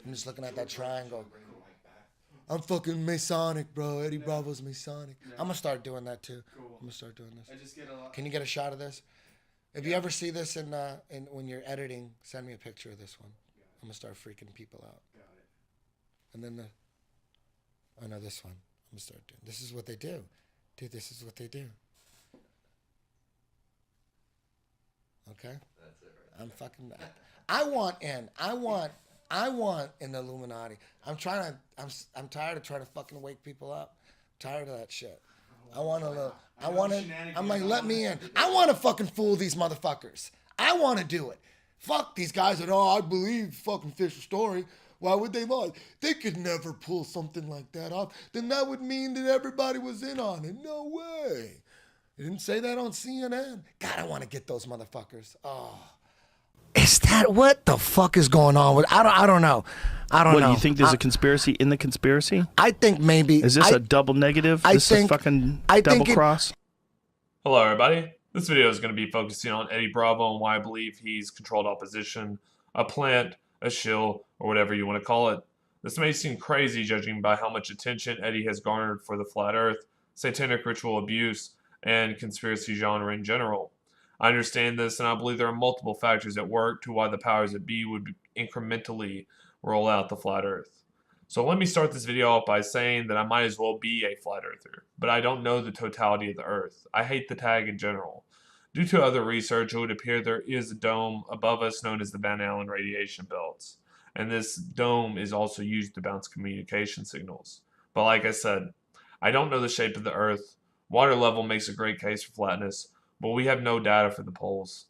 I'm just looking at that triangle. I'm fucking Masonic, bro. Eddie Bravo's Masonic. I'm gonna start doing that too. I'm gonna start doing this. Can you get a shot of this? If you ever see this in when you're editing, send me a picture of this one. I'm gonna start freaking people out. And then oh no, this one. I'm gonna start doing. This is what they do, dude. This is what they do. Okay. That's it. Right. I'm fucking. I want in. I want an Illuminati. I'm tired of trying to fucking wake people up. I'm tired of that shit. I want a little. I'm like, let me in. I want to fucking fool these motherfuckers. I want to do it. Fuck these guys that, I believe fucking Fisher's story. Why would they lie? They could never pull something like that off. Then that would mean that everybody was in on it. No way. They didn't say that on CNN. God, I want to get those motherfuckers. Oh. Is that what the fuck is going on with? I don't know. I don't know. What, you think there's a conspiracy in the conspiracy? I think maybe. Is this a double negative? This is a fucking double cross? Hello, everybody. This video is going to be focusing on Eddie Bravo and why I believe he's controlled opposition, a plant, a shill, or whatever you want to call it. This may seem crazy judging by how much attention Eddie has garnered for the flat earth, satanic ritual abuse, and conspiracy genre in general. I understand this, and I believe there are multiple factors at work to why the powers that be would incrementally roll out the flat earth. So let me start this video off by saying that I might as well be a flat earther, but I don't know the totality of the earth. I hate the tag in general. Due to other research, it would appear there is a dome above us known as the Van Allen radiation belts, and this dome is also used to bounce communication signals. But like I said, I don't know the shape of the earth. Water level makes a great case for flatness, but we have no data for the poles.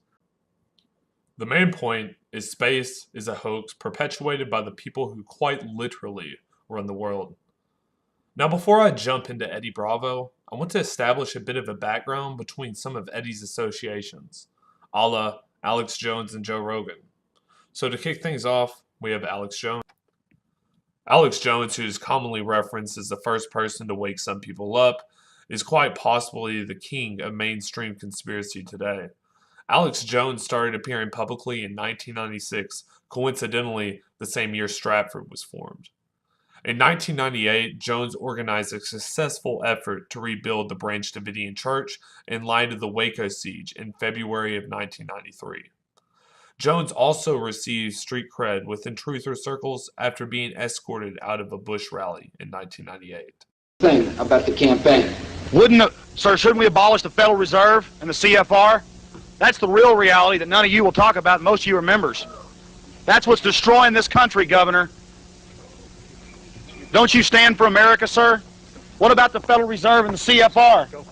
The main point is space is a hoax perpetuated by the people who quite literally run the world. Now, before I jump into Eddie Bravo, I want to establish a bit of a background between some of Eddie's associations, a la Alex Jones and Joe Rogan. So to kick things off, we have Alex Jones. Alex Jones, who is commonly referenced as the first person to wake some people up, is quite possibly the king of mainstream conspiracy today. Alex Jones started appearing publicly in 1996, coincidentally the same year Stratford was formed. In 1998, Jones organized a successful effort to rebuild the Branch Davidian Church in light of the Waco siege in February of 1993. Jones also received street cred within truther circles after being escorted out of a Bush rally in 1998. Thing about the campaign. Sir, shouldn't we abolish the Federal Reserve and the CFR? That's the real reality that none of you will talk about, and most of you are members. That's what's destroying this country, Governor. Don't you stand for America, sir? What about the Federal Reserve and the CFR?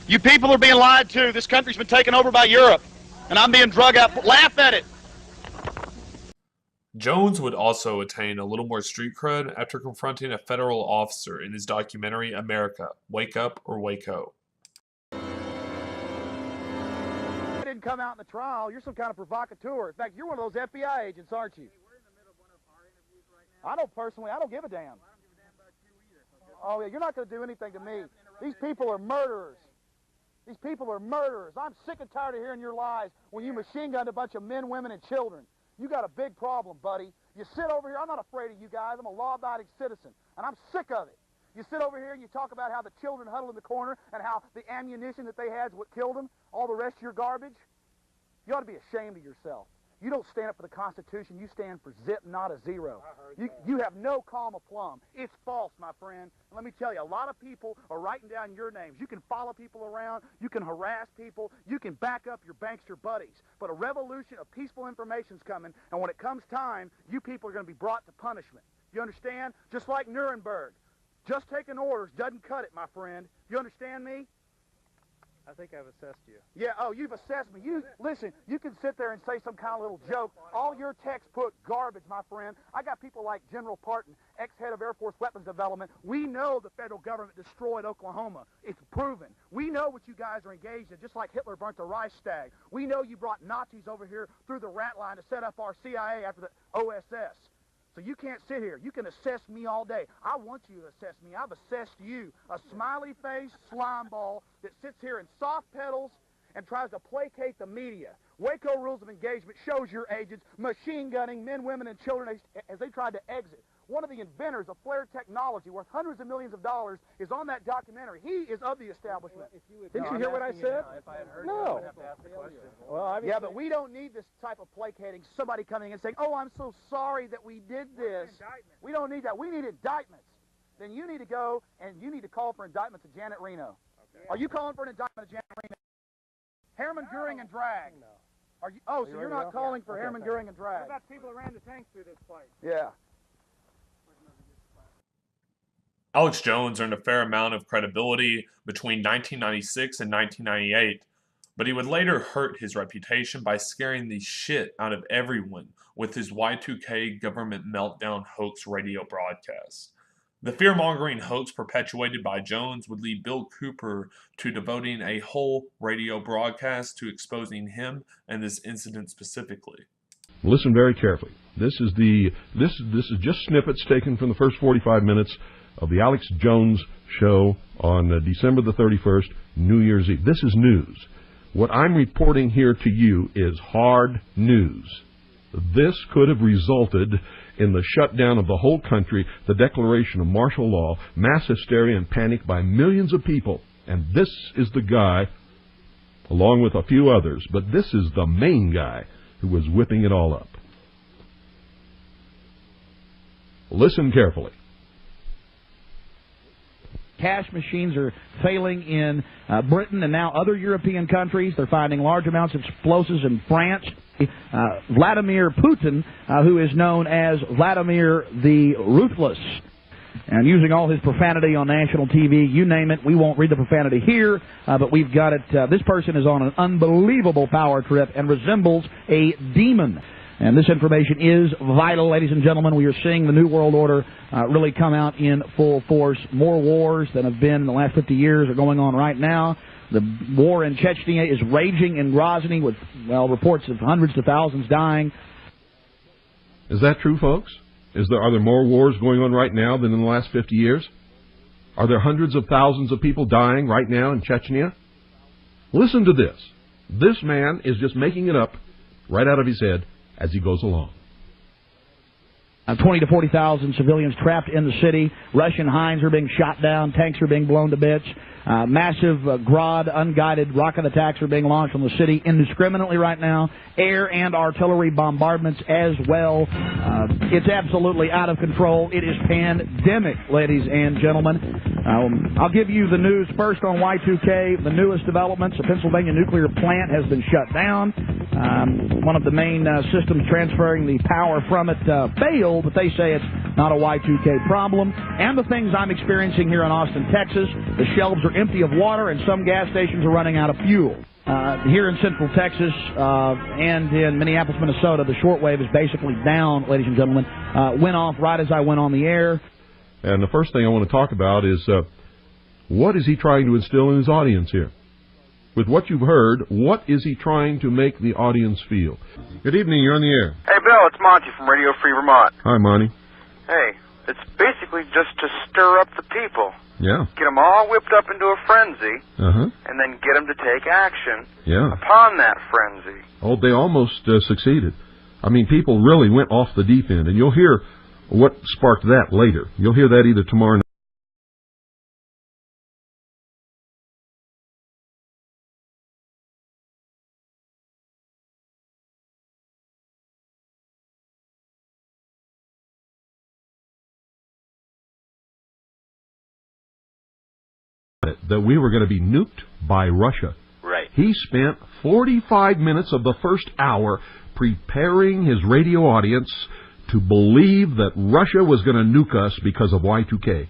You people are being lied to. This country's been taken over by Europe, and I'm being drug out. Laugh at it. Jones would also attain a little more street cred after confronting a federal officer in his documentary America, Wake Up or Waco. I didn't come out in the trial. You're some kind of provocateur. In fact, you're one of those FBI agents, aren't you? I know personally, I don't give a damn. Oh, yeah, you're not going to do anything to me. These people are murderers. These people are murderers. I'm sick and tired of hearing your lies when you machine gunned a bunch of men, women, and children. You got a big problem, buddy. You sit over here. I'm not afraid of you guys. I'm a law-abiding citizen, and I'm sick of it. You sit over here and you talk about how the children huddled in the corner and how the ammunition that they had is what killed them, all the rest of your garbage. You ought to be ashamed of yourself. You don't stand up for the Constitution. You stand for zip, not a zero. You have no calm aplomb. It's false, my friend. And let me tell you, a lot of people are writing down your names. You can follow people around. You can harass people. You can back up your bankster buddies. But a revolution of peaceful information is coming, and when it comes time, you people are going to be brought to punishment. You understand? Just like Nuremberg. Just taking orders doesn't cut it, my friend. You understand me? I think I've assessed you. Yeah, oh, you've assessed me. Listen, you can sit there and say some kind of little joke. All your textbook garbage, my friend. I got people like General Parton, ex-head of Air Force Weapons Development. We know the federal government destroyed Oklahoma. It's proven. We know what you guys are engaged in, just like Hitler burnt the Reichstag. We know you brought Nazis over here through the rat line to set up our CIA after the OSS. So you can't sit here. You can assess me all day. I want you to assess me. I've assessed you, a smiley-faced slime ball that sits here in soft pedals and tries to placate the media. Waco rules of engagement shows your agents machine gunning men, women, and children as they tried to exit. One of the inventors of flare technology, worth hundreds of millions of dollars, is on that documentary. He is of the establishment. Didn't you hear what I said? If I had heard No. you, I would have to ask the question. Well, Yeah, but we don't need this type of placating. Somebody coming in and saying, "Oh, I'm so sorry that we did this." We don't need that. We need indictments. Then you need to go and you need to call for indictments of Janet Reno. Okay. Are you calling for an indictment of Janet Reno? Herman Goering and drag. No. Are you? Oh, so you're not calling for Herman Goering and drag? What about people who ran the tanks through this place? Yeah. Alex Jones earned a fair amount of credibility between 1996 and 1998, but he would later hurt his reputation by scaring the shit out of everyone with his Y2K government meltdown hoax radio broadcast. The fear-mongering hoax perpetuated by Jones would lead Bill Cooper to devoting a whole radio broadcast to exposing him and this incident specifically. Listen very carefully. This is just snippets taken from the first 45 minutes of the Alex Jones show on December the 31st, New Year's Eve. This is news. What I'm reporting here to you is hard news. This could have resulted in the shutdown of the whole country, the declaration of martial law, mass hysteria and panic by millions of people. And this is the guy, along with a few others, but this is the main guy who was whipping it all up. Listen carefully. Cash machines are failing in Britain and now other European countries. They're finding large amounts of explosives in France. Vladimir Putin, who is known as Vladimir the Ruthless, and using all his profanity on national TV, you name it. We won't read the profanity here, but we've got it. This person is on an unbelievable power trip and resembles a demon. And this information is vital, ladies and gentlemen. We are seeing the New World Order really come out in full force. More wars than have been in the last 50 years are going on right now. The war in Chechnya is raging in Grozny with, well, reports of hundreds of thousands dying. Is that true, folks? Are there more wars going on right now than in the last 50 years? Are there hundreds of thousands of people dying right now in Chechnya? Listen to this. This man is just making it up right out of his head as he goes along. 20 to 40,000 civilians trapped in the city. Russian Hinds are being shot down. Tanks are being blown to bits. Massive Grad unguided rocket attacks are being launched on the city indiscriminately right now. Air and artillery bombardments as well. It's absolutely out of control. It is pandemic, ladies and gentlemen. I'll give you the news first on Y2K. The newest developments. The Pennsylvania nuclear plant has been shut down. One of the main systems transferring the power from it failed, but they say it's not a Y2K problem. And the things I'm experiencing here in Austin, Texas, the shelves are empty of water and some gas stations are running out of fuel. Here in Central Texas and in Minneapolis, Minnesota, the shortwave is basically down, ladies and gentlemen. Went off right as I went on the air. And the first thing I want to talk about is what is he trying to instill in his audience here? With what you've heard, what is he trying to make the audience feel? Good evening, you're on the air. Hey, Bill, it's Monty from Radio Free Vermont. Hi, Monty. Hey, it's basically just to stir up the people. Yeah. Get them all whipped up into a frenzy, Uh-huh. and then get them to take action Yeah. upon that frenzy. Oh, they almost succeeded. I mean, people really went off the deep end, and you'll hear what sparked that later. You'll hear that either tomorrow night. That we were going to be nuked by Russia. Right. He spent 45 minutes of the first hour preparing his radio audience to believe that Russia was going to nuke us because of Y2K.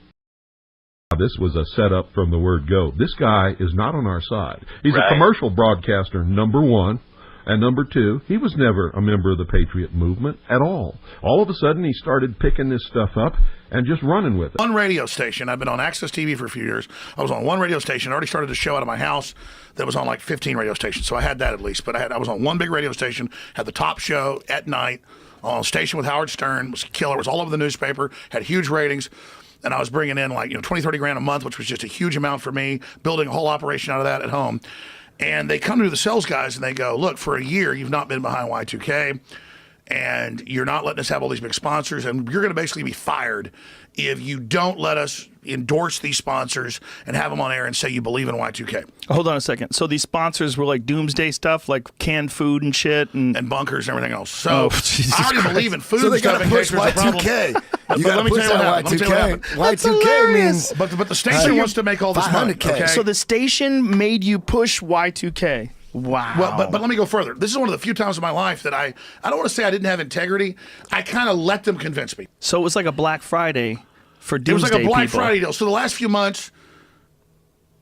This was a setup from the word go. This guy is not on our side. He's a commercial broadcaster, number one. And number two, he was never a member of the Patriot movement at all. All of a sudden, he started picking this stuff up and just running with it. One radio station. I've been on Access TV for a few years. I was on one radio station. I already started a show out of my house that was on like 15 radio stations. So I had that at least. But I was on one big radio station, had the top show at night on a station with Howard Stern. It was killer. It was all over the newspaper, had huge ratings. And I was bringing in like, 20, 30 grand a month, which was just a huge amount for me, building a whole operation out of that at home. And they come to the sales guys and they go, look, for a year, you've not been behind Y2K. And you're not letting us have all these big sponsors, and you're going to basically be fired if you don't let us endorse these sponsors and have them on air and say you believe in Y2K. Hold on a second. So these sponsors were like doomsday stuff, like canned food and shit, and bunkers and everything else. So I already believe in food so and stuff in case there's a problem. Y2K. But let me tell you what happened. Y2K means. But the station wants to make all this money. Okay? So the station made you push Y2K. Wow. Well, but let me go further. This is one of the few times in my life that I don't want to say I didn't have integrity. I kind of let them convince me. So it was like a Black Friday for doomsday It was like a Black people. Friday deal. So the last few months,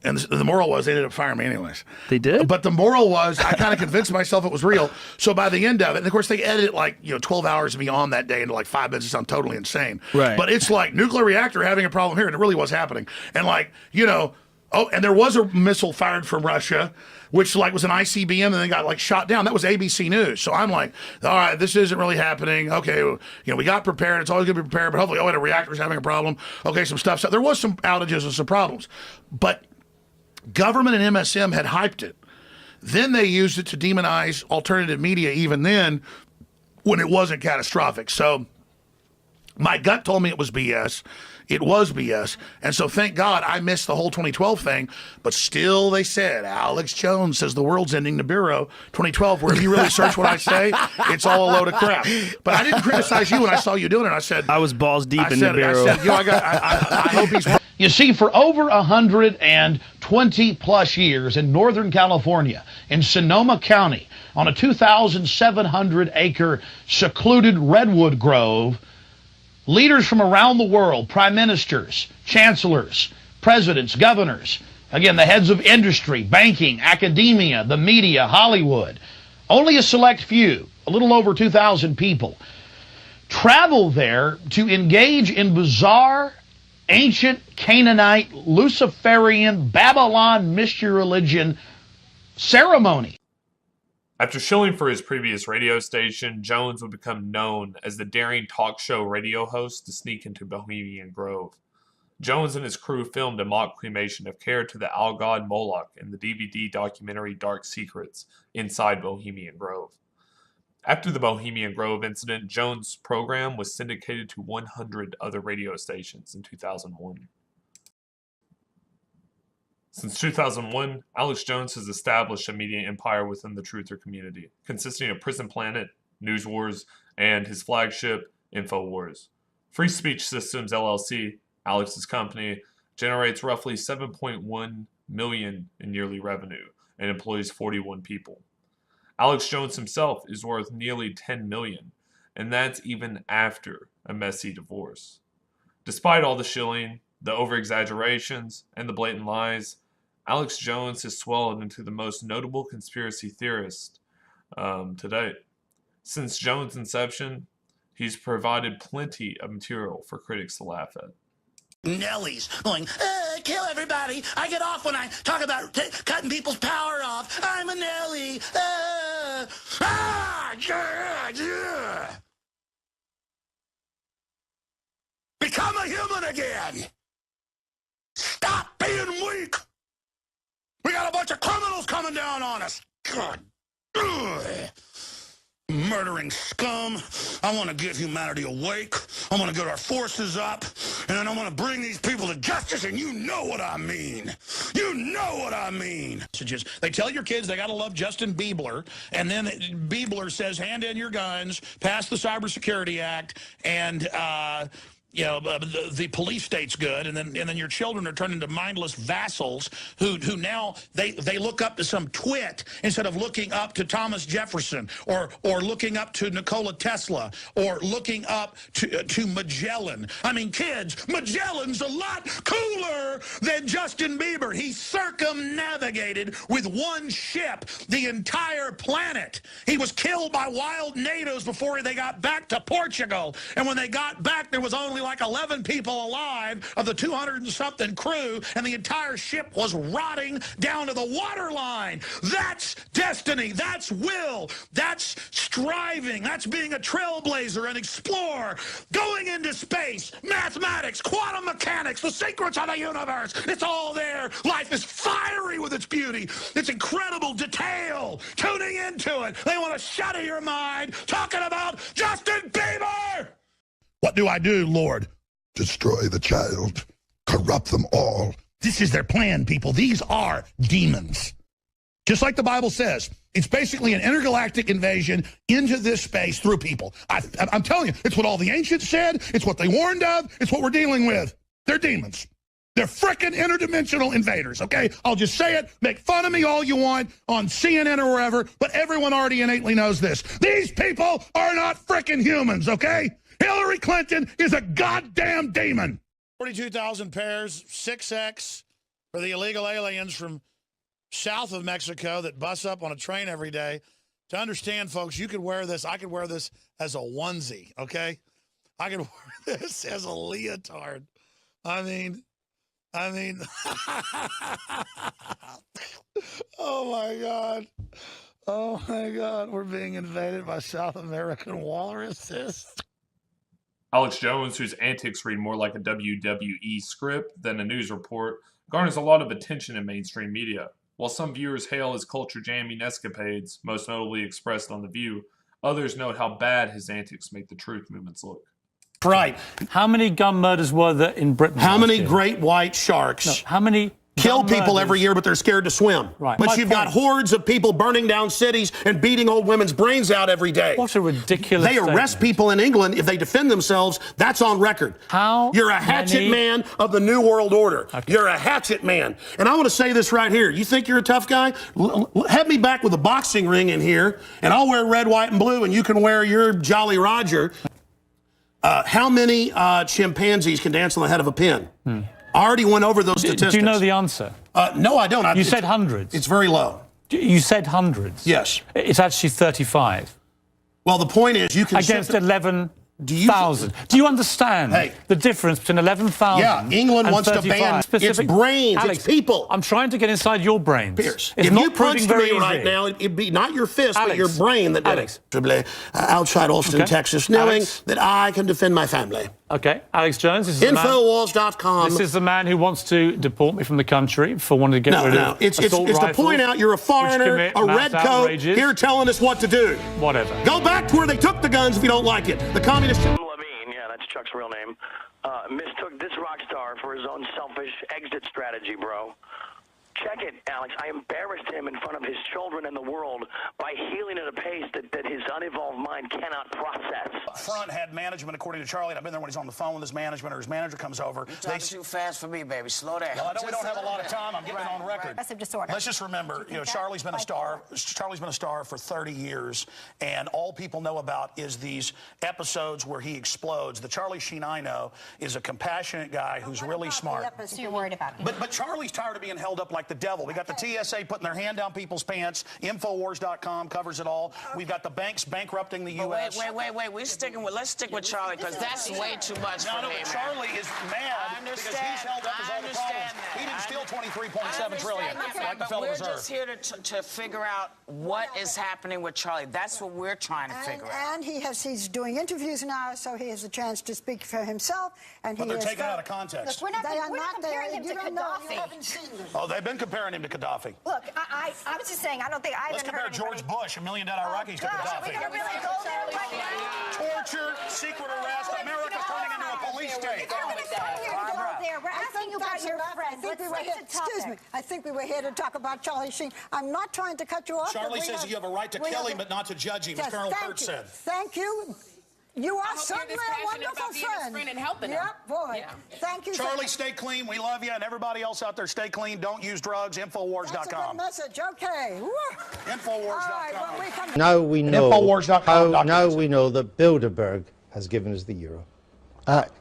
and the moral was they ended up firing me anyways. They did? But the moral was I kind of convinced myself it was real. So by the end of it, and of course they edit it like 12 hours beyond that day into like 5 minutes. It sounds totally insane. Right. But it's like nuclear reactor having a problem here, and it really was happening. And like, and there was a missile fired from Russia, which like was an ICBM and then got like shot down. That was ABC News. So I'm like, all right, this isn't really happening. Okay, we got prepared. It's always going to be prepared, but hopefully, the reactor's having a problem. Okay, some stuff. So there was some outages and some problems. But government and MSM had hyped it. Then they used it to demonize alternative media even then when it wasn't catastrophic. So my gut told me it was BS. It was BS. And so thank God I missed the whole 2012 thing. But still they said, Alex Jones says the world's ending to Bureau 2012, where if you really search what I say, it's all a load of crap. But I didn't criticize you when I saw you doing it. I said, I was balls deep in the Bureau. I said, I hope he's... You see, for over 120 plus years in Northern California, in Sonoma County, on a 2,700 acre secluded redwood grove, leaders from around the world, prime ministers, chancellors, presidents, governors, again, the heads of industry, banking, academia, the media, Hollywood, only a select few, a little over 2,000 people, travel there to engage in bizarre, ancient Canaanite, Luciferian, Babylon mystery religion ceremony. After shilling for his previous radio station, Jones would become known as the daring talk show radio host to sneak into Bohemian Grove. Jones and his crew filmed a mock cremation of care to the owl god Moloch in the DVD documentary Dark Secrets inside Bohemian Grove. After the Bohemian Grove incident, Jones' program was syndicated to 100 other radio stations in 2001. Since 2001, Alex Jones has established a media empire within the truther community, consisting of Prison Planet, News Wars, and his flagship, InfoWars. Free Speech Systems LLC, Alex's company, generates roughly $7.1 million in yearly revenue and employs 41 people. Alex Jones himself is worth nearly $10 million, and that's even after a messy divorce. Despite all the shilling, the over-exaggerations, and the blatant lies, Alex Jones has swelled into the most notable conspiracy theorist to date. Since Jones' inception, he's provided plenty of material for critics to laugh at. Nellies going, kill everybody. I get off when I talk about cutting people's power off. I'm a Nelly. Become a human again. Stop being weak. We got a bunch of criminals coming down on us. God. Ugh. Murdering scum. I want to get humanity awake. I want to get our forces up. And then I want to bring these people to justice, and you know what I mean. You know what I mean. They tell your kids they got to love Justin Bieber, and then Bieber says, hand in your guns, pass the Cybersecurity Act, and the police state's good, and then your children are turned into mindless vassals who now they look up to some twit instead of looking up to Thomas Jefferson or looking up to Nikola Tesla or looking up to Magellan. I mean, kids, Magellan's a lot cooler than Justin Bieber. He circumnavigated with one ship the entire planet. He was killed by wild natives before they got back to Portugal, and when they got back, there was only like 11 people alive of the 200 and something crew, and the entire ship was rotting down to the waterline. That's destiny. That's will. That's striving. That's being a trailblazer, an explorer, going into space, mathematics, quantum mechanics, the secrets of the universe. It's all there. Life is fiery with its beauty. It's incredible detail. Tuning into it. They want to shut your mind talking about Justin Bieber. What do I do, Lord? Destroy the child. Corrupt them all. This is their plan, people. These are demons. Just like the Bible says, it's basically an intergalactic invasion into this space through people. I'm telling you, it's what all the ancients said. It's what they warned of. It's what we're dealing with. They're demons. They're frickin' interdimensional invaders, okay? I'll just say it. Make fun of me all you want on CNN or wherever, but everyone already innately knows this. These people are not frickin' humans, okay? Hillary Clinton is a goddamn demon. 42,000 pairs, 6X for the illegal aliens from south of Mexico that bus up on a train every day. To understand, folks, you could wear this. I could wear this as a onesie, okay? I could wear this as a leotard. I mean, oh my God. Oh my God, we're being invaded by South American walruses. Alex Jones, whose antics read more like a WWE script than a news report, garners a lot of attention in mainstream media. While some viewers hail his culture-jamming escapades, most notably expressed on The View, others note how bad his antics make the truth movements look. Right. How many gun murders were there in Britain? How many year? great white sharks? No, how many kill people every year, but they're scared to swim. Right. But My you've got hordes of people burning down cities and beating old women's brains out every day. What a ridiculous They arrest people in England if they defend themselves. That's on record. How You're a hatchet man of the New World Order. Okay. You're a hatchet man. And I want to say this right here. You think you're a tough guy? Have me back with a boxing ring in here, and I'll wear red, white, and blue, and you can wear your Jolly Roger. How many chimpanzees can dance on the head of a pin? I already went over those statistics. Do you know the answer? No, I don't. You said hundreds. It's very low. You said hundreds. Yes. It's actually 35. Well, the point is you can... Against 11,000. Do you understand the difference between 11,000 Yeah, England wants to ban its brains, Alex, its people. I'm trying to get inside your brains. Pierce, it's if not you punched very me easy. right now, it'd be not your fist, Alex, but your brain that did it. Outside Austin, Texas, knowing that I can defend my family. Okay, Alex Jones. This is Infowars.com. This is the man who wants to deport me from the country for wanting to get rid of it's assault to rifles, point out you're a foreigner, a red coat, here telling us what to do. Whatever. Go back to where they took the guns if you don't like it. The communist... That's Chuck's real name, mistook this rock star for his own selfish exit strategy, bro. Check it, Alex. I embarrassed him in front of his children and the world by healing at a pace that his unevolved mind cannot process. Front had management, according to Charlie, and I've been there when he's on the phone with his management or his manager comes over. You're talking too fast for me, baby. Slow down. Well, I know we don't have a lot of time. I'm getting it on record. Aggressive disorder. Let's just remember, you know, Charlie's been a star. Charlie's been a star for 30 years, and all people know about is these episodes where he explodes. The Charlie Sheen I know is a compassionate guy who's really smart. So you're worried about him. But Charlie's tired of being held up like the devil. We got the TSA putting their hand down people's pants. Infowars.com covers it all. We've got the banks bankrupting the U.S. Wait. Let's stick with Charlie, because that's way too much for me, Charlie is mad because he's held up as all the problems. He didn't steal $23.7 trillion like the Federal Reserve. We're just here to figure out what is happening with Charlie. That's what we're trying to figure out. And he's doing interviews now, so he has a chance to speak for himself. And but they're taken out of context. Look, we're not comparing him to Gaddafi. You haven't seen them. Oh, they've been comparing him to Gaddafi. Look, I was just saying, I don't think I've Let's compare George Bush, $1 million Iraqis, to Gaddafi. Are we going to really go there right now? Torture, secret arrest, America's turning into a police state. We're asking you about your friends. Excuse me. I think we were here to talk about Charlie Sheen. I'm not trying to cut you off. Charlie says you have a right to kill him, but not to judge him, as Colonel Kurtz said. Thank you. You are certainly a wonderful friend. And helping him. Boy. Yeah. Thank you. Charlie, stay clean. We love you. And everybody else out there, stay clean. Don't use drugs. Infowars.com. That's a good message. Okay. Infowars.com. Now we know. Infowars.com. Now we know that Bilderberg has given us the euro.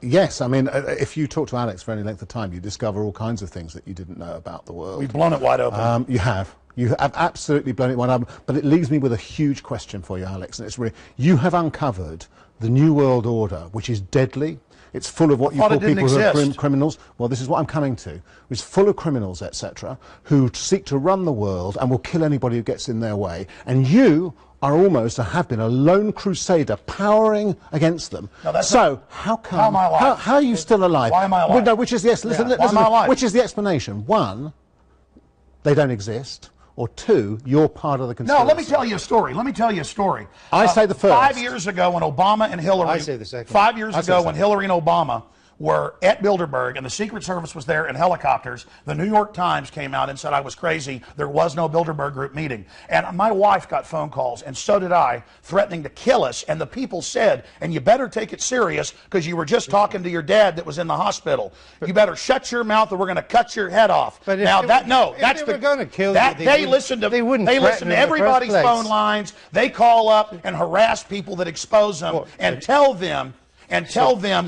Yes, I mean, if you talk to Alex for any length of time, you discover all kinds of things that you didn't know about the world. We've blown it wide open. You have. You have absolutely blown it wide open. But it leaves me with a huge question for you, Alex. And it's really, you have uncovered the New World Order, which is deadly. It's full of what you thought call it didn't people who are exist. criminals. Well, this is what I'm coming to. It's full of criminals, etc., who seek to run the world and will kill anybody who gets in their way. And you are almost, or have been, a lone crusader powering against them. No, that's so how come? How am I alive? How are you still alive? Why am I alive? Well, no, which is yes. Listen, Yeah. Why listen, am I alive? which is the explanation? One, they don't exist. Or two, you're part of the conspiracy. No, let me tell you a story. Let me tell you a story. I say the first. 5 years ago when Obama and Hillary... I say the second. 5 years I say ago the when second. Hillary and Obama were at Bilderberg and the Secret Service was there in helicopters, the New York Times came out and said I was crazy. There was no Bilderberg group meeting. And my wife got phone calls, and so did I, threatening to kill us. And the people said, and you better take it serious because you were just talking to your dad that was in the hospital. You better shut your mouth or we're going to cut your head off. But if now they that were- no, if that's they the were gonna kill that you, they listen to they wouldn't they threaten listen to in the first everybody's place. phone lines. They call up and harass people that expose them and tell them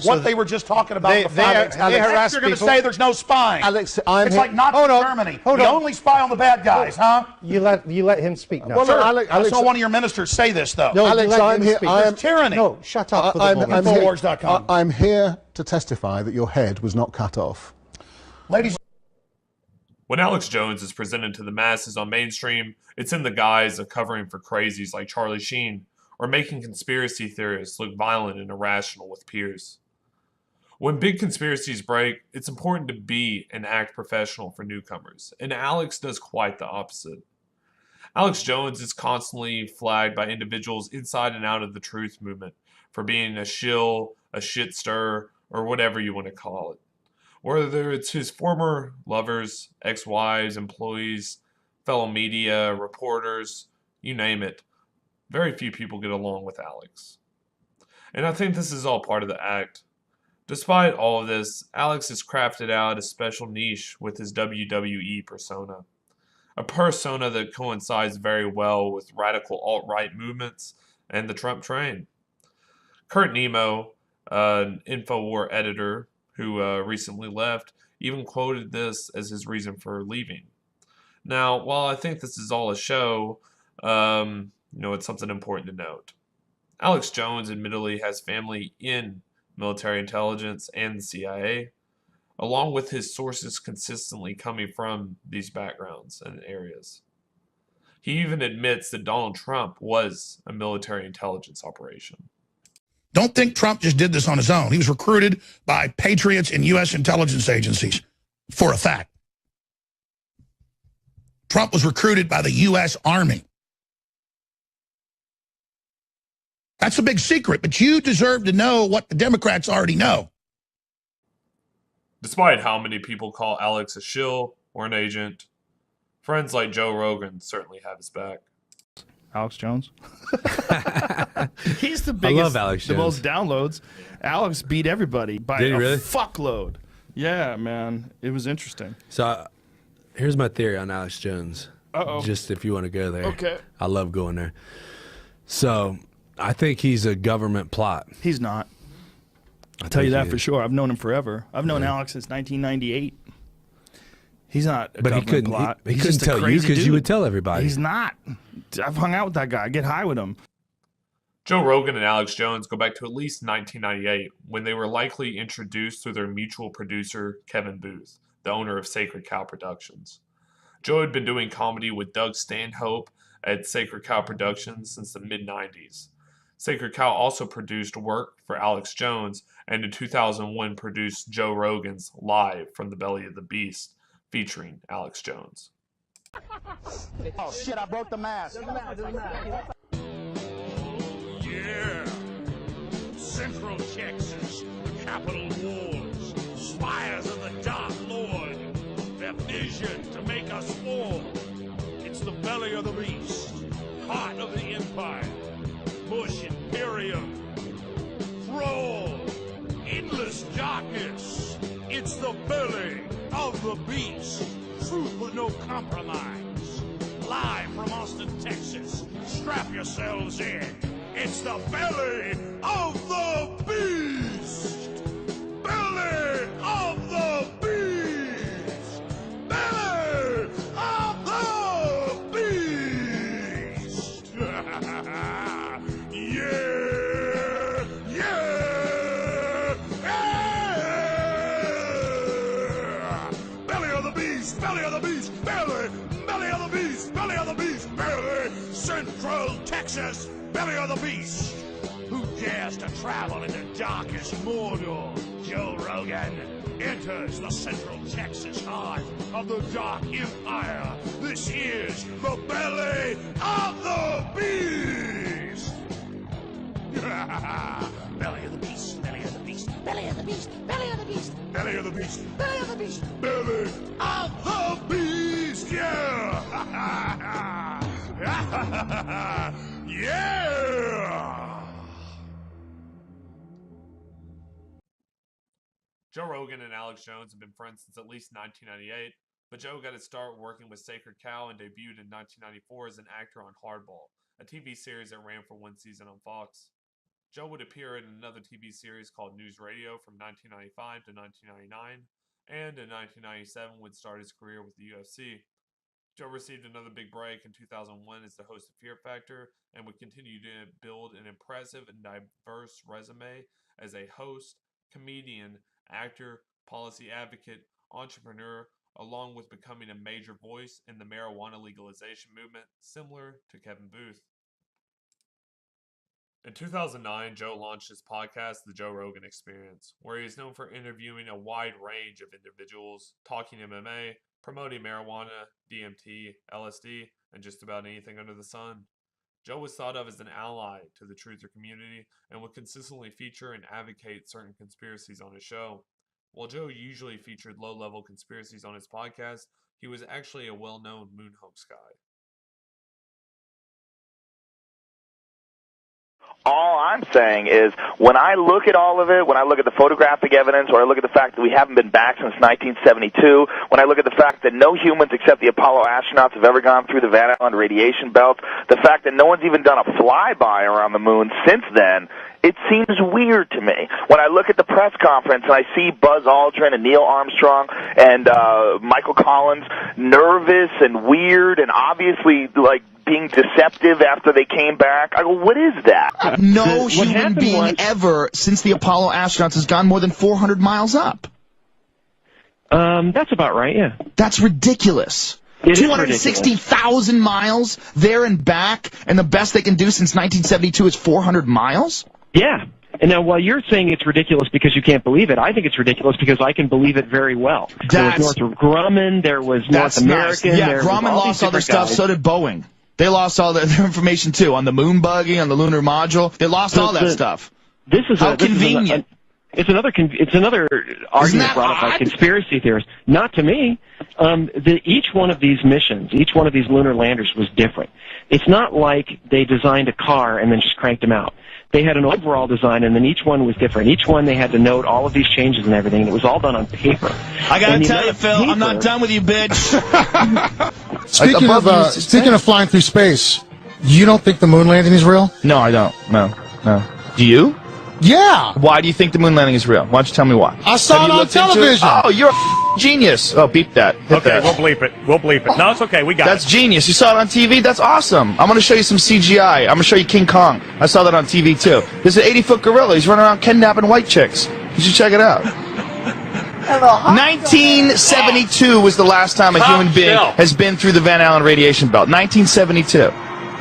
what they were just talking about. they harass They're going to people. say there's no spying. Alex, it's like Nazi Germany. Hold we on. only spy on the bad guys, huh? You let him speak now. Well, Sure. Alex- I saw one of your ministers say this, though. No, Alex, you let I'm him here. speak. I am It's tyranny. No, shut up for the moment. Infowars.com. I'm here to testify that your head was not cut off. Ladies. When Alex Jones is presented to the masses on mainstream, it's in the guise of covering for crazies like Charlie Sheen or making conspiracy theorists look violent and irrational with peers. When big conspiracies break, it's important to be and act professional for newcomers, and Alex does quite the opposite. Alex Jones is constantly flagged by individuals inside and out of the truth movement for being a shill, a shit stir, or whatever you want to call it. Whether it's his former lovers, ex-wives, employees, fellow media, reporters, you name it, very few people get along with Alex. And I think this is all part of the act. Despite all of this, Alex has crafted out a special niche with his WWE persona. A persona that coincides very well with radical alt-right movements and the Trump train. Kurt Nemo, an InfoWar editor who recently left, even quoted this as his reason for leaving. Now, while I think this is all a show, it's something important to note. Alex Jones admittedly has family in military intelligence and the CIA, along with his sources consistently coming from these backgrounds and areas. He even admits that Donald Trump was a military intelligence operation. Don't think Trump just did this on his own. He was recruited by patriots and U.S. intelligence agencies, for a fact. Trump was recruited by the U.S. Army. That's a big secret, but you deserve to know what the Democrats already know. Despite how many people call Alex a shill or an agent, friends like Joe Rogan certainly have his back. Alex Jones. He's the biggest, love Alex the Jones. most downloads. Alex beat everybody by Did he a really? fuckload. Yeah, man. It was interesting. So here's my theory on Alex Jones. Uh-oh. Just if you want to go there. Okay. I love going there. So I think he's a government plot. He's not. I I'll tell you think that he for is. sure. I've known him forever. I've known Yeah. Alex since 1998. He's not a But he government couldn't. plot. He He's couldn't just a tell you crazy because you dude. would tell everybody. He's not. I've hung out with that guy. I get high with him. Joe Rogan and Alex Jones go back to at least 1998, when they were likely introduced through their mutual producer, Kevin Booth, the owner of Sacred Cow Productions. Joe had been doing comedy with Doug Stanhope at Sacred Cow Productions since the mid-90s. Sacred Cow also produced work for Alex Jones, and in 2001 produced Joe Rogan's Live from the Belly of the Beast, featuring Alex Jones. Oh shit, I broke the mask. Yeah. Central Texas, the capital wars, spires of the Dark Lord, their vision to make us fall. It's the belly of the beast, heart of the empire, Bush Imperium, thrall, endless darkness. It's the belly of the beast, truth with no compromise. Live from Austin, Texas, strap yourselves in. It's the belly of the beast! Belly of the beast! Belly of the beast! Yeah! Yeah! Yeah! of the beast, belly, belly of the beast, belly of the beast, belly, Central Texas, belly of the beast. Who dares to travel in the darkest Mordor? Joe Rogan enters the Central Texas heart of the Dark Empire. This is the belly of the beast. Belly of the beast, belly of the beast, belly of the beast, belly of the beast, belly of the beast, belly of the beast, belly of the beast. Yeah. Yeah. Joe Rogan and Alex Jones have been friends since at least 1998, but Joe got his start working with Sacred Cow and debuted in 1994 as an actor on Hardball, a TV series that ran for one season on Fox. Joe would appear in another TV series called News Radio from 1995 to 1999, and in 1997 would start his career with the UFC. Joe received another big break in 2001 as the host of Fear Factor and would continue to build an impressive and diverse resume as a host, comedian, actor, policy advocate, entrepreneur, along with becoming a major voice in the marijuana legalization movement, similar to Kevin Booth. In 2009, Joe launched his podcast, The Joe Rogan Experience, where he is known for interviewing a wide range of individuals, talking MMA, promoting marijuana, DMT, LSD, and just about anything under the sun. Joe was thought of as an ally to the truther community and would consistently feature and advocate certain conspiracies on his show. While Joe usually featured low-level conspiracies on his podcast, he was actually a well-known moon hoax guy. All I'm saying is, when I look at all of it, when I look at the photographic evidence, or I look at the fact that we haven't been back since 1972, when I look at the fact that no humans except the Apollo astronauts have ever gone through the Van Allen radiation belt, the fact that no one's even done a flyby around the moon since then, it seems weird to me. When I look at the press conference and I see Buzz Aldrin and Neil Armstrong and Michael Collins nervous and weird and obviously, like, being deceptive after they came back. I go, what is that? No human being ever since the Apollo astronauts has gone more than 400 miles up. That's about right, yeah. That's ridiculous. 260,000 miles there and back, and the best they can do since 1972 is 400 miles? Yeah. And now, while you're saying it's ridiculous because you can't believe it, I think it's ridiculous because I can believe it very well. There was Northrop Grumman, there was North American. Nice. Yeah, Grumman lost all their stuff, so did Boeing. They lost all their information, too, on the moon buggy, on the lunar module. They lost all that stuff. This is How convenient. It's another argument brought up by conspiracy theorists. Not to me. Each one of these missions, each one of these lunar landers was different. It's not like they designed a car and then just cranked them out. They had an overall design, and then each one was different. Each one they had to note all of these changes and everything, and it was all done on paper. I gotta tell you, Phil, I'm not done with you, bitch. Speaking of flying through space, you don't think the moon landing is real? No, I don't. No. Do you? Yeah. Why do you think the moon landing is real? Why don't you tell me why? I saw it on television. Oh, you're a genius. Oh, beep that. Hit Okay, that. we'll bleep it. We'll bleep it. No, it's okay. We got That's it. genius. You saw it on TV? That's awesome. I'm going to show you some CGI. I'm going to show you King Kong. I saw that on TV, too. There's an 80-foot gorilla. He's running around kidnapping white chicks. You should check it out. 1972 was the last time a human being has been through the Van Allen radiation belt. 1972.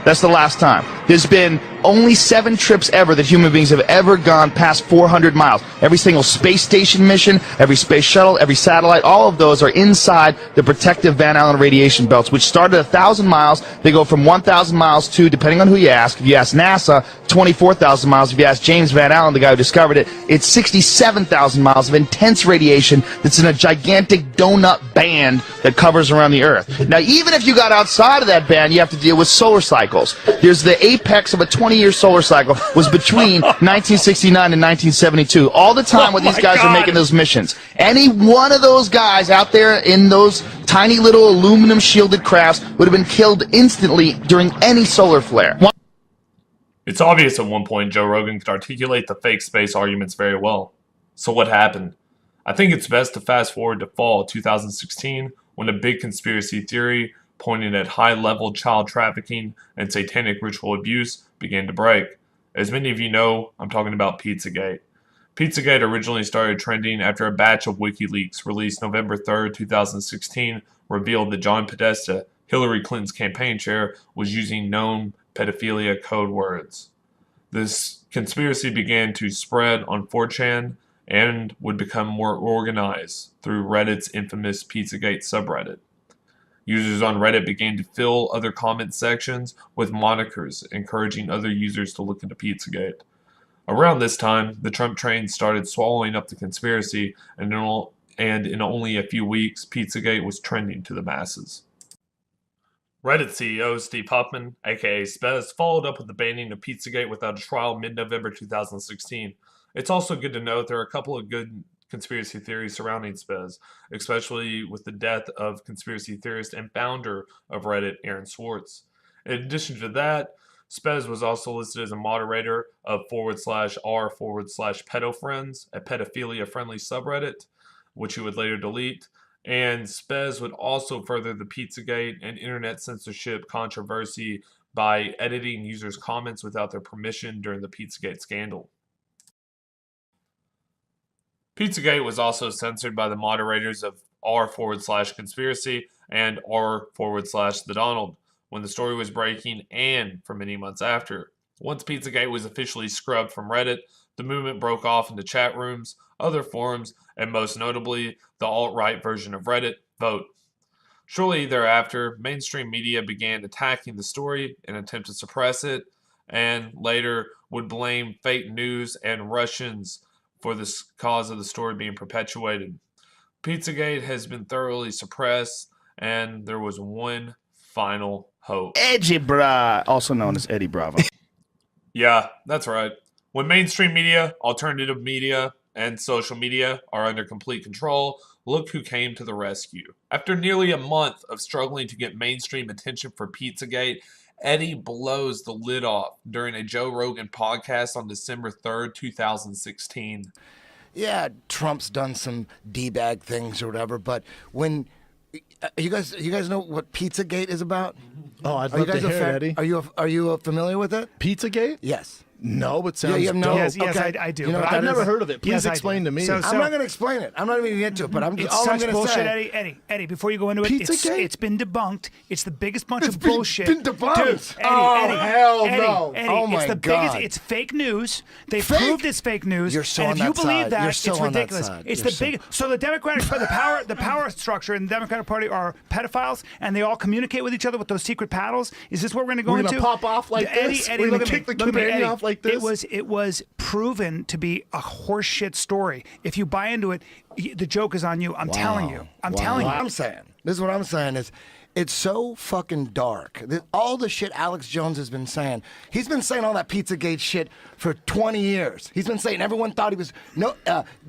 That's the last time. There's been only 7 trips ever that human beings have ever gone past 400 miles. Every single space station mission, every space shuttle, every satellite, all of those are inside the protective Van Allen radiation belts, which start at 1,000 miles. They go from 1,000 miles to, depending on who you ask, if you ask NASA, 24,000 miles. If you ask James Van Allen, the guy who discovered it, it's 67,000 miles of intense radiation that's in a gigantic donut band that covers around the Earth. Now, even if you got outside of that band, you have to deal with solar cycles. There's the apex of a 20-year solar cycle was between 1969 and 1972. All the time when these guys are making those missions. Any one of those guys out there in those tiny little aluminum shielded crafts would have been killed instantly during any solar flare. It's obvious at one point Joe Rogan could articulate the fake space arguments very well. So what happened? I think it's best to fast forward to fall 2016 when a big conspiracy theory pointing at high-level child trafficking and satanic ritual abuse began to break. As many of you know, I'm talking about Pizzagate. Pizzagate originally started trending after a batch of WikiLeaks released November 3rd, 2016, revealed that John Podesta, Hillary Clinton's campaign chair, was using known pedophilia code words. This conspiracy began to spread on 4chan and would become more organized through Reddit's infamous Pizzagate subreddit. Users on Reddit began to fill other comment sections with monikers, encouraging other users to look into Pizzagate. Around this time, the Trump train started swallowing up the conspiracy, and in only a few weeks, Pizzagate was trending to the masses. Reddit CEO Steve Huffman, aka Spez, followed up with the banning of Pizzagate without a trial mid-November 2016. It's also good to note there are a couple of good conspiracy theories surrounding Spez, especially with the death of conspiracy theorist and founder of Reddit, Aaron Swartz. In addition to that, Spez was also listed as a moderator of /r/pedofriends, a pedophilia-friendly subreddit, which he would later delete. And Spez would also further the Pizzagate and internet censorship controversy by editing users' comments without their permission during the Pizzagate scandal. Pizzagate was also censored by the moderators of r/conspiracy and r/the Donald when the story was breaking and for many months after. Once Pizzagate was officially scrubbed from Reddit, the movement broke off into chat rooms, other forums, and most notably, the alt-right version of Reddit, Vote. Shortly thereafter, mainstream media began attacking the story in an attempt to suppress it, and later would blame fake news and Russians for the cause of the story being perpetuated. Pizzagate has been thoroughly suppressed, and there was one final hope. Edgy Bra, also known as Eddie Bravo. Yeah, that's right. When mainstream media, alternative media, and social media are under complete control, look who came to the rescue. After nearly a month of struggling to get mainstream attention for Pizzagate, Eddie blows the lid off during a Joe Rogan podcast on December 3rd, 2016. Yeah, Trump's done some D-bag things or whatever, but when you guys know what Pizzagate is about? Oh, I'd love to hear it, Eddie. Are you familiar with it? Pizzagate? Yes. No, but sounds dope. Yes, Okay. I do. You know but what I've that never is? heard of it. Please explain to me. So- I'm not going to explain it. I'm not even going to get to it, but all I'm going to bullshit, say. Eddie, before you go into it, it's been debunked. It's the biggest bunch of bullshit. Been debunked. Dude, Eddie, hell no. Eddie, Oh my it's the God. biggest. It's fake news. They Fake? proved it's fake news. You're so and on if you that believe side. that, You're so it's on that ridiculous. side. It's You're the big. So the Democratic the power structure in the Democratic Party are pedophiles, and they all communicate with each other with those secret paddles. Is this what we're going to go We're into? gonna pop off like this? Eddie, We're look gonna at me. kick the Look at me, companion Eddie. off like this? It was proven to be a horseshit story. If you buy into it, the joke is on you. I'm telling you. I'm telling you. What I'm saying. This is what I'm saying is, it's so fucking dark. All the shit Alex Jones has been saying. He's been saying all that Pizzagate shit for 20 years. He's been saying everyone thought he was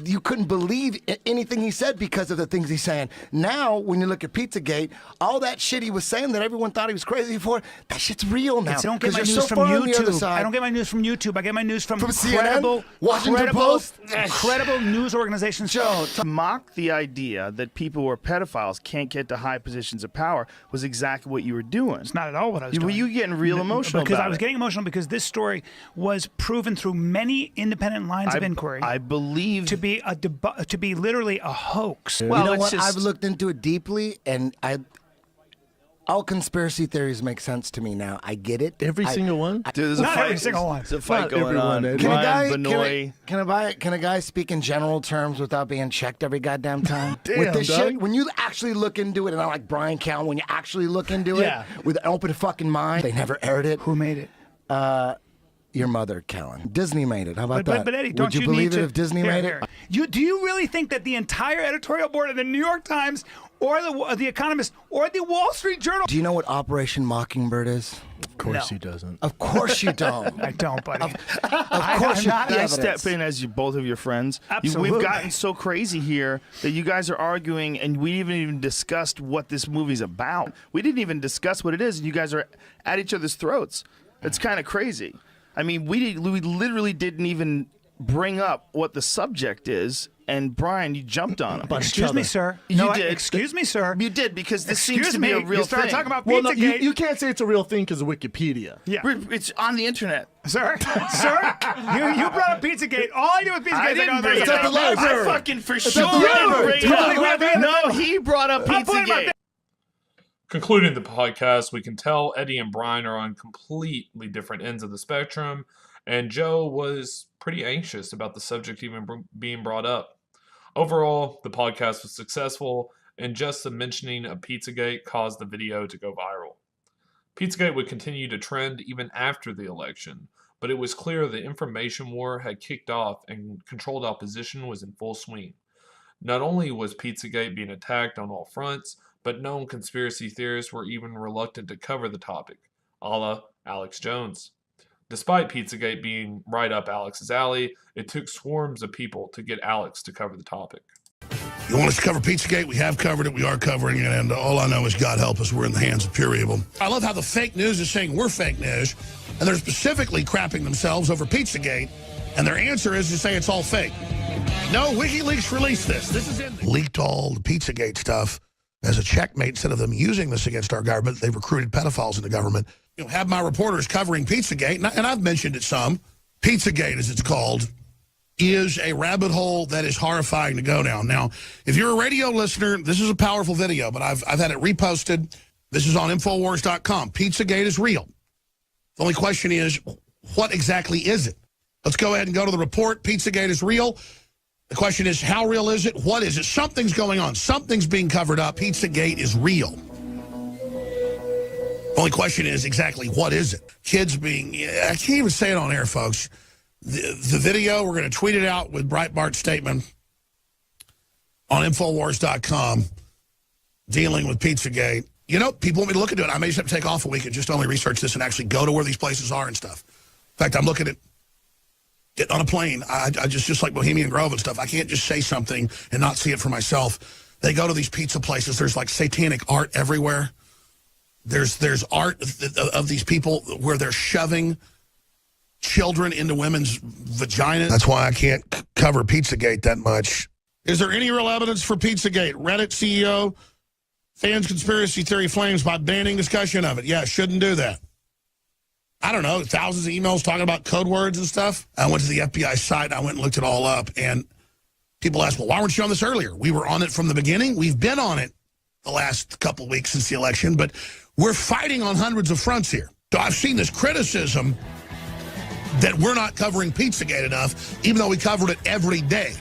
you couldn't believe anything he said because of the things he's saying. Now, when you look at Pizzagate, all that shit he was saying that everyone thought he was crazy for, that shit's real now. I don't get my you're news so from far on the other YouTube. side. I don't get my news from YouTube. I get my news from CNN? Washington Post? credible news organizations. Joe, to mock the idea that people who are pedophiles can't get to high positions of power was exactly what you were doing. It's not at all what I was doing. Were you getting real emotional because about I was it? getting emotional because this story was proven through many independent lines of inquiry. I believe to be to be literally a hoax. Well, you know what? I've looked into it deeply, and all conspiracy theories make sense to me now. I get it. Every single one? Dude, there's Not every single one. There's a fight Not going everyone, on. Eddie. Can a guy speak in general terms without being checked every goddamn time? Damn, with this dog. shit, when you actually look into it, and I like Brian Callen, when you actually look into Yeah. it with an open fucking mind, they never aired it. Who made it? Your mother, Callen. Disney made it. How about But that? Eddie, don't Would you need believe to, it if Disney Here, made here. it? Do you really think that the entire editorial board of the New York Times or the Economist or the Wall Street Journal? Do you know what Operation Mockingbird is? Of course he doesn't. Of course you don't. I don't, buddy. Of course you Can I don't. step in as both of your friends? Absolutely. We've gotten so crazy here that you guys are arguing, and we haven't even discussed what this movie's about. We didn't even discuss what it is, and you guys are at each other's throats. It's kind of crazy. I mean, we literally didn't even bring up what the subject is, and Brian, you jumped on him. Excuse me, sir. You No, did. excuse me, sir. You did, because this Excuse seems to be a me, real you started thing. talking about Well, no, Pizzagate. you can't say it's a real thing because of Wikipedia. Yeah. It's on the internet. Sir, you brought up Pizzagate. All I do with Pizzagate I is I didn't go, bring there's it a up. library. I fucking for It's sure at the library. didn't bring it up. Tell me. No, he brought up I'm putting my Pizzagate. Concluding the podcast, we can tell Eddie and Brian are on completely different ends of the spectrum, and Joe was pretty anxious about the subject even being brought up. Overall, the podcast was successful, and just the mentioning of Pizzagate caused the video to go viral. Pizzagate would continue to trend even after the election, but it was clear the information war had kicked off and controlled opposition was in full swing. Not only was Pizzagate being attacked on all fronts, but known conspiracy theorists were even reluctant to cover the topic, a la Alex Jones. Despite Pizzagate being right up Alex's alley, it took swarms of people to get Alex to cover the topic. You want us to cover Pizzagate? We have covered it. We are covering it. And all I know is God help us. We're in the hands of pure evil. I love how the fake news is saying we're fake news. And they're specifically crapping themselves over Pizzagate. And their answer is to say it's all fake. No, WikiLeaks released this. This is in there. Leaked all the Pizzagate stuff as a checkmate. Instead of them using this against our government, they've recruited pedophiles in the government. You know, have my reporters covering Pizzagate, and I've mentioned it some. Pizzagate, as it's called, is a rabbit hole that is horrifying to go down. Now, if you're a radio listener, this is a powerful video, but I've had it reposted. This is on Infowars.com. Pizzagate is real. The only question is, what exactly is it? Let's go ahead and go to the report. Pizzagate is real. The question is, how real is it? What is it? Something's going on. Something's being covered up. Pizzagate is real. The only question is exactly what is it? Kids being, I can't even say it on air, folks. The video, we're going to tweet it out with Breitbart's statement on Infowars.com dealing with Pizzagate. You know, people want me to look into it. I may just have to take off a week and just only research this and actually go to where these places are and stuff. In fact, I'm looking at getting on a plane. I just like Bohemian Grove and stuff. I can't just say something and not see it for myself. They go to these pizza places. There's like satanic art everywhere. There's art of these people where they're shoving children into women's vaginas. That's why I can't cover Pizzagate that much. Is there any real evidence for Pizzagate? Reddit CEO fans conspiracy theory flames by banning discussion of it. Yeah, shouldn't do that. I don't know, thousands of emails talking about code words and stuff. I went to the FBI site. I went and looked it all up. And people ask, well, why weren't you on this earlier? We were on it from the beginning. We've been on it the last couple of weeks since the election. But we're fighting on hundreds of fronts here. So I've seen this criticism that we're not covering Pizzagate enough, even though we covered it every day.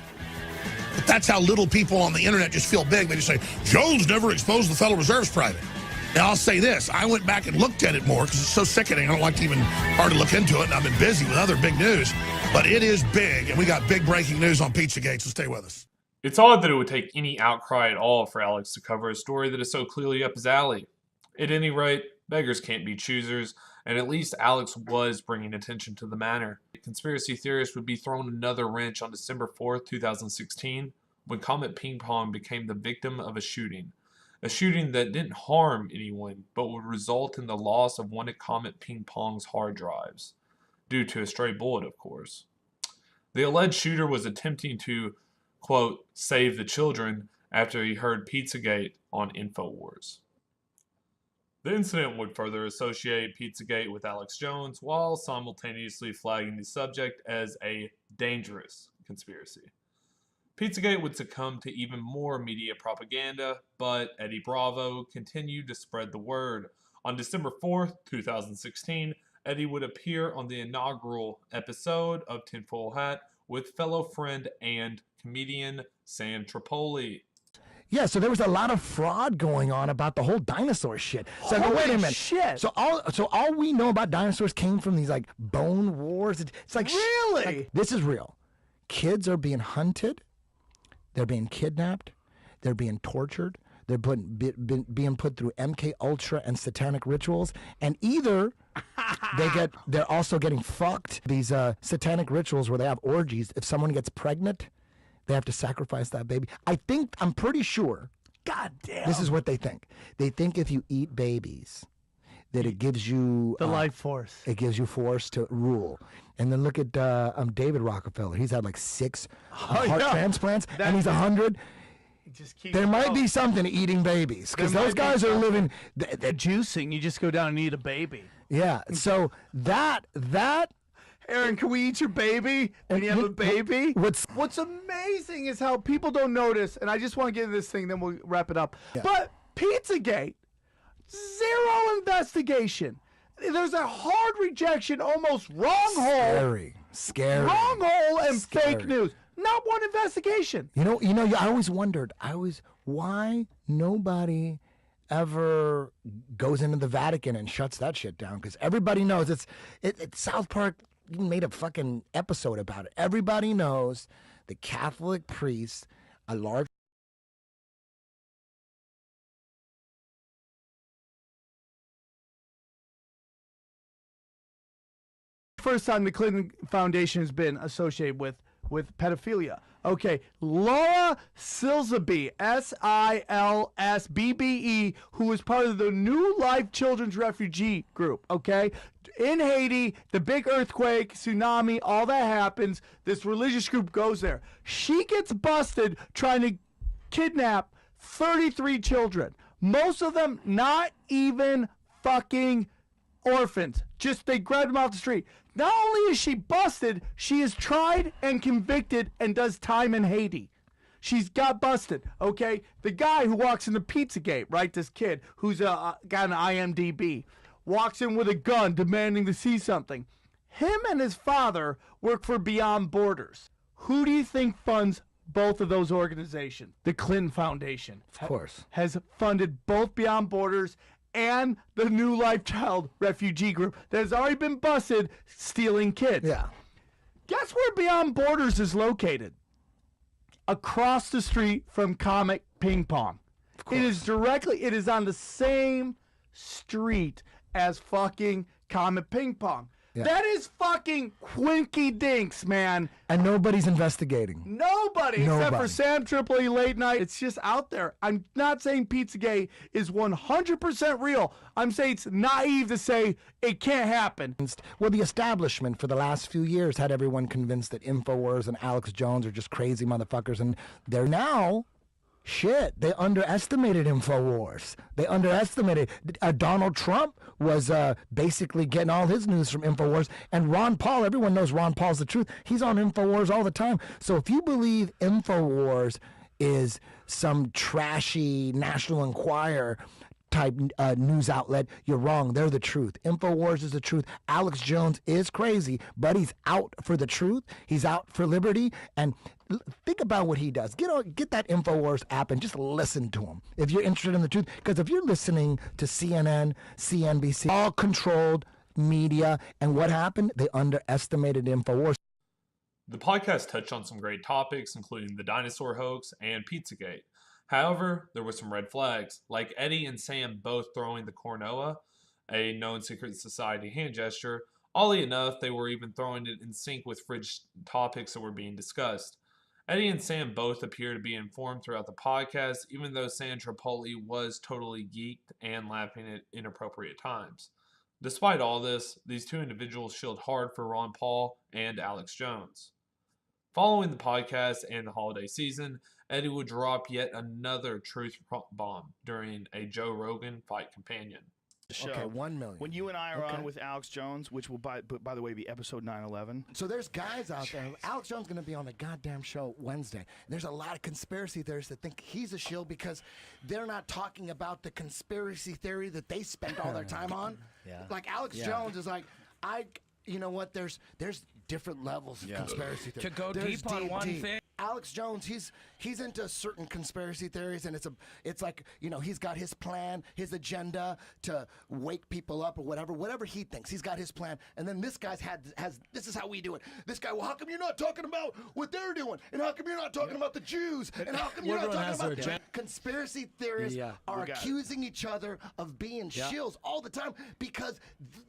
But that's how little people on the internet just feel big. They just say, Jones never exposed the Federal Reserve's private. Now, I'll say this. I went back and looked at it more because it's so sickening. I don't like to even hardly look into it, and I've been busy with other big news. But it is big, and we got big breaking news on Pizzagate, so stay with us. It's odd that it would take any outcry at all for Alex to cover a story that is so clearly up his alley. At any rate, beggars can't be choosers, and at least Alex was bringing attention to the matter. Conspiracy theorists would be thrown another wrench on December 4th, 2016, when Comet Ping Pong became the victim of a shooting that didn't harm anyone, but would result in the loss of one of Comet Ping Pong's hard drives, due to a stray bullet, of course. The alleged shooter was attempting to, quote, save the children after he heard Pizzagate on InfoWars. The incident would further associate Pizzagate with Alex Jones while simultaneously flagging the subject as a dangerous conspiracy. Pizzagate would succumb to even more media propaganda, but Eddie Bravo continued to spread the word. On December 4th, 2016, Eddie would appear on the inaugural episode of Tinfoil Hat with fellow friend and comedian Sam Tripoli. Yeah, so there was a lot of fraud going on about the whole dinosaur shit. So I go, wait a minute. Shit. So all we know about dinosaurs came from these like bone wars. It's like really, like, this is real. Kids are being hunted. They're being kidnapped. They're being tortured. They're being put through MK Ultra and satanic rituals. And either they're also getting fucked. These satanic rituals where they have orgies. If someone gets pregnant, they have to sacrifice that baby. I'm pretty sure. God damn. This is what they think. They think if you eat babies, that it gives you The life force. It gives you force to rule. And then look at David Rockefeller. He's had like 6 heart transplants, and he's 100. There might be something to eating babies because those guys are living. They're juicing. You just go down and eat a baby. Yeah. So that. Aaron, can we eat your baby? And you have a baby? What's amazing is how people don't notice, and I just want to get into this thing, then we'll wrap it up. Yeah. But Pizzagate, 0 investigation. There's a hard rejection, almost wrong hole. Scary. Wrong hole and fake news. Not one investigation. You know. I always wondered. Why nobody ever goes into the Vatican and shuts that shit down? Because everybody knows it's South Park made a fucking episode about it. Everybody knows the Catholic priests, a large. First time the Clinton Foundation has been associated with pedophilia. Okay, Laura Silsby, Silsbbe, who is part of the New Life Children's Refugee Group, okay? In Haiti, the big earthquake, tsunami, all that happens. This religious group goes there. She gets busted trying to kidnap 33 children. Most of them not even fucking orphans. Just they grabbed them off the street. Not only is she busted, she is tried and convicted and does time in Haiti. She's got busted, okay? The guy who walks into Pizzagate, right, this kid who's got an IMDb, walks in with a gun demanding to see something. Him and his father work for Beyond Borders. Who do you think funds both of those organizations? The Clinton Foundation. Of course. Has funded both Beyond Borders and the New Life Child Refugee Group that has already been busted stealing kids. Yeah. Guess where Beyond Borders is located? Across the street from Comic Ping Pong. It is on the same street as fucking Comet Ping Pong. Yeah. That is fucking Quinky Dinks, man. And nobody's investigating. Nobody except for Sam Tripoli Late Night. It's just out there. I'm not saying Pizzagate is 100% real. I'm saying it's naive to say it can't happen. Well, the establishment for the last few years had everyone convinced that InfoWars and Alex Jones are just crazy motherfuckers, and they're now. Shit, they underestimated InfoWars. They underestimated. Donald Trump was basically getting all his news from InfoWars. And Ron Paul, everyone knows Ron Paul's the truth. He's on InfoWars all the time. So if you believe InfoWars is some trashy National Enquirer type news outlet, you're wrong. They're the truth. InfoWars is the truth. Alex Jones is crazy, but he's out for the truth. He's out for liberty. And think about what he does. Get that InfoWars app and just listen to him if you're interested in the truth. Because if you're listening to CNN, CNBC, all controlled media, and what happened? They underestimated InfoWars. The podcast touched on some great topics, including the dinosaur hoax and Pizzagate. However, there were some red flags, like Eddie and Sam both throwing the Cornoa, a known secret society hand gesture. Oddly enough, they were even throwing it in sync with fringe topics that were being discussed. Eddie and Sam both appear to be informed throughout the podcast, even though Sam Tripoli was totally geeked and laughing at inappropriate times. Despite all this, these two individuals shielded hard for Ron Paul and Alex Jones. Following the podcast and the holiday season, Eddie would drop yet another truth bomb during a Joe Rogan Fight Companion. Okay, 1 million. When you and I are on with Alex Jones, which will, by the way, be episode 911. So there's guys out there. Alex Jones going to be on the goddamn show Wednesday. There's a lot of conspiracy theorists that think he's a shill because they're not talking about the conspiracy theory that they spent all their time on. Like Alex Jones is like, you know what? There's different levels of conspiracy theory. To go deep on one thing. Alex Jones, he's into certain conspiracy theories, and it's like, you know, he's got his plan, his agenda to wake people up or whatever he thinks. He's got his plan, and then this guy's has this is how we do it. This guy, well, how come you're not talking about what they're doing, and how come you're not talking about the Jews, and how come you're not talking about conspiracy theorists are accusing each other of being shills all the time because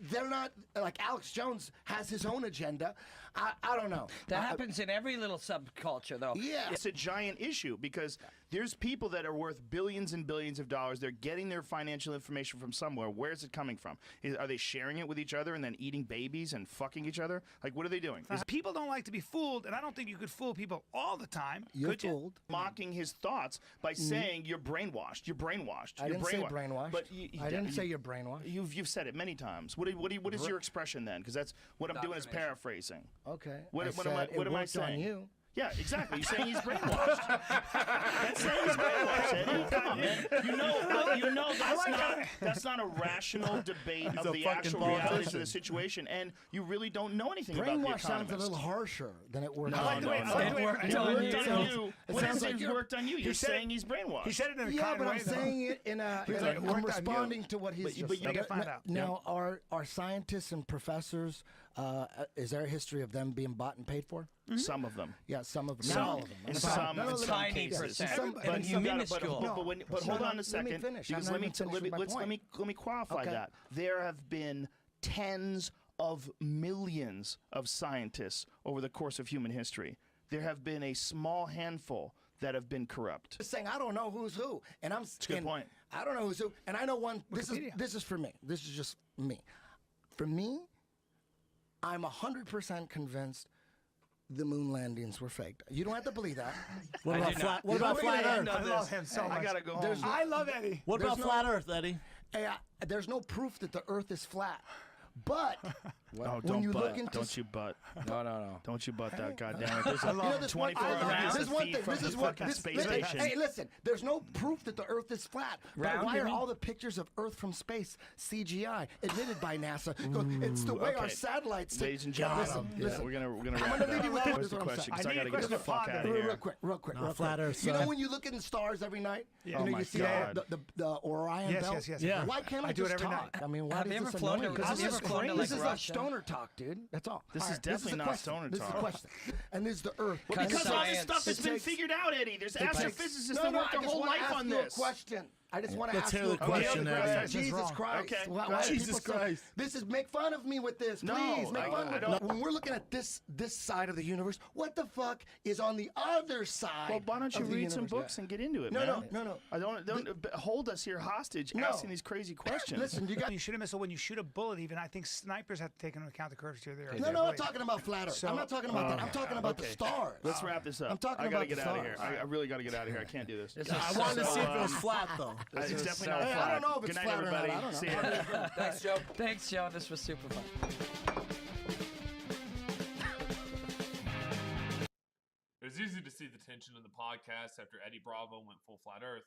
they're not, like Alex Jones has his own agenda. I don't know. That happens in every little subculture, though. Yeah. It's a giant issue because there's people that are worth billions and billions of dollars. They're getting their financial information from somewhere. Where's it coming from? Are they sharing it with each other and then eating babies and fucking each other? Like, what are they doing? People don't like to be fooled, and I don't think you could fool people all the time. You're could fooled. Mocking his thoughts by saying you're brainwashed. You're brainwashed. I you're didn't say brainwashed. But I didn't say you're brainwashed. You've said it many times. What is your expression then? Because that's what I'm doing is paraphrasing. Okay. What I am I saying? On you. Yeah, exactly. You're saying he's brainwashed. That's saying he's brainwashed, Eddie. Come on, man. You know that's not a rational debate of the actual realities of the situation, and you really don't know anything about the Brainwash sounds a economist. little harsher than it works. It worked on you. It What sounds is like it worked on you? You're saying he's brainwashed. He said it in a Yeah, kind but way. I'm saying it in a. I'm responding to what he's just saying. find out. Now, are scientists and professors? Is there a history of them being bought and paid for? Some of them. Yeah, some of them. Some, Not all of them. in some tiny cases. percent. But you minuscule. but hold on a second. Let me finish. Because let me qualify Okay. that. There have been tens of millions of scientists over the course of human history. There have been a small handful that have been corrupt. Just saying, I don't know who's who, and I'm. That's a good point. I don't know who's who, and I know one. This is for me. This is just me. For me, I'm 100% convinced the moon landings were faked. You don't have to believe that. What about flat Earth? I love him so much. I gotta go home. I love Eddie. What about flat Earth, Eddie? Hey, there's no proof that the Earth is flat. But No, when you look butt. into Don't you butt. No. Don't you butt that goddamn it. There's You know, a this 24-hour massive feed from the fucking space station. Hey, listen. There's no proof that the Earth is flat. But why are all the pictures of Earth from space CGI admitted by NASA? It's the way our satellites. Ladies and gentlemen, listen. we're gonna I'm wrap gonna it leave you with up. this. What's the question? Because I gotta get the fuck out of Real here. quick. Flat Earth. You know when you look at the stars every night? Yeah. You know, Oh my you see God. the Orion belt? Yes. Yeah. Why can't I do it just every talk? night. I mean, why Have is you ever this flown to- annoying? have you ever flown to, like, This is a Russia? stoner talk, dude. That's all. This All is right, definitely a not question. stoner This is talk. a question. And this is the Earth. Well, because all this Science. stuff has It been takes- figured out, Eddie. There's astrophysicists No, that no, work I their just whole want to life ask on you a this. question. I just want to Let's ask hear you the a question. question, Eddie. Jesus Christ. Okay. Why are Jesus people so- Christ. This is make fun of me with this. No, Please, make fun I of me. don't- When we're looking at this side of the universe, what the fuck is on the other side? Well, why don't you of the read some universe? books and get into it, No, man? no. I don't hold us here hostage No. asking these crazy questions. Listen, you got. You shoot a missile when you shoot a bullet. Even I think snipers have to take into account the curvature of the Earth. No, I'm talking about flat Earth. So- I'm not talking about that. I'm talking about the Okay. stars. Let's wrap this up. I'm talking I gotta about get the out of here. stars. I really gotta get out of here. I can't do this. I wanted to see if it was flat, though. It's definitely not Hey, flat. I don't know if it's Good night, flat or not. everybody. I don't know. See ya. Thanks, Joe. Thanks, Joe. This was super fun. It was easy to see the tension in the podcast after Eddie Bravo went full flat Earth.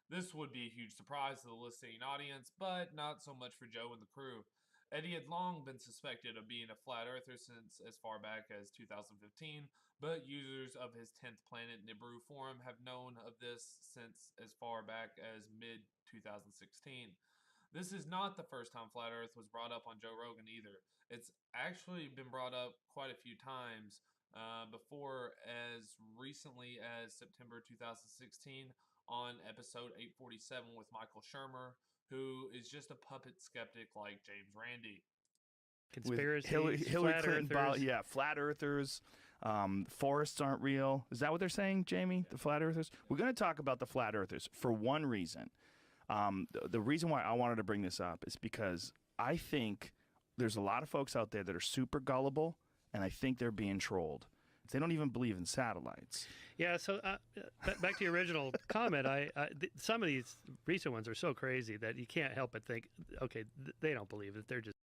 This would be a huge surprise to the listening audience, but not so much for Joe and the crew. Eddie had long been suspected of being a flat earther since as far back as 2015, but users of his 10th Planet Nibiru forum have known of this since as far back as mid-2016. This is not the first time flat Earth was brought up on Joe Rogan either. It's actually been brought up quite a few times before, as recently as September 2016 on episode 847 with Michael Shermer, who is just a puppet skeptic like James Randi. Conspiracy, Hillary Clinton, flat earthers, forests aren't real. Is that what they're saying, Jamie? The flat earthers? We're going to talk about the flat earthers for one reason. The reason why I wanted to bring this up is because I think there's a lot of folks out there that are super gullible, and I think they're being trolled. They don't even believe in satellites. Yeah, so back to your original comment, some of these recent ones are so crazy that you can't help but think, okay, they don't believe it. They're just...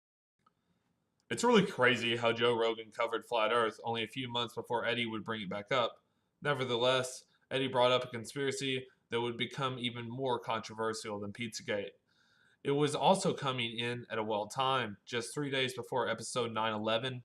It's really crazy how Joe Rogan covered flat Earth only a few months before Eddie would bring it back up. Nevertheless, Eddie brought up a conspiracy that would become even more controversial than Pizzagate. It was also coming in at a well time. Just 3 days before episode 911,